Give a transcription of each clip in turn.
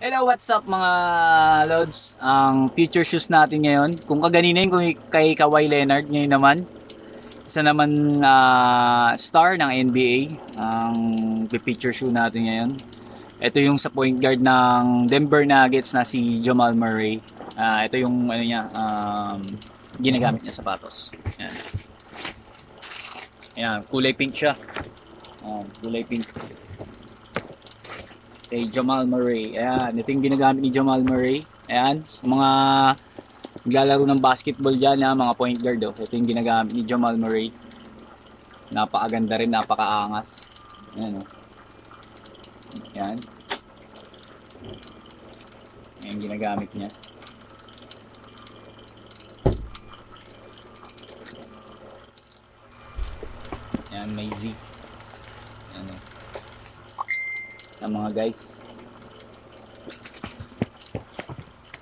Hello, what's up mga lods? Ang future shoes natin ngayon, kung kaganina yung kay Kawhi Leonard, ngayon naman, isa naman star ng NBA, ang feature shoe natin ngayon. Ito yung sa point guard ng Denver Nuggets na si Jamal Murray. Ito yung ano niya, ginagamit niya sapatos. Ayan. Ayan, kulay pink siya. Kulay pink. Kay Jamal Murray. Ayan, ito yung ginagamit ni Jamal Murray. Ayan, sa mga naglalaro ng basketball dyan, mga point guard. Oh. Ito yung ginagamit ni Jamal Murray. Napakaganda rin, napakaangas. Ayan, oh. Ayan. Ayan yung ginagamit niya. Ayan, may Z. Ayan, oh. Ayan, mga guys.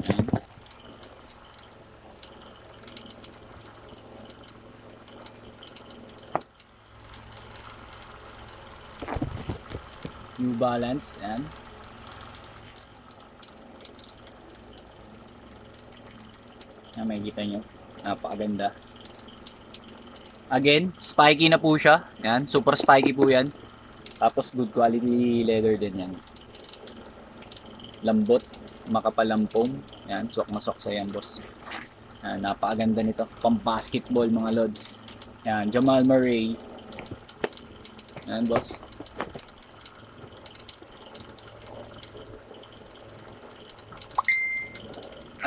Ayan. New Balance. Ayan. Ayan, makikita nyo. Napakaganda. Again, spiky na po siya. Ayan, super spiky po yan. Tapos good quality leather din yan. Lambot, makapalampong. Ayan, sok na sok sa yan, boss. Ayan, napakaganda nito. Pang basketball mga lods. Ayan, Jamal Murray. Ayan, boss.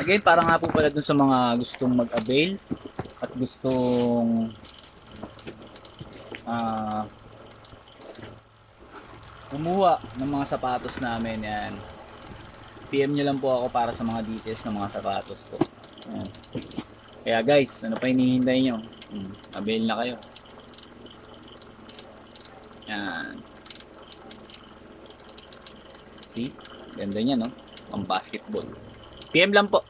Again, para nga po pala dun sa mga gustong mag-avail at gustong kumuha ng mga sapatos namin. Yan. PM nyo lang po ako para sa mga details ng mga sapatos ko. Yan. Kaya guys, ano pa hinihintay nyo? Avail na kayo. Yan. See? Ganda niya, no? Pang basketball. PM lang po.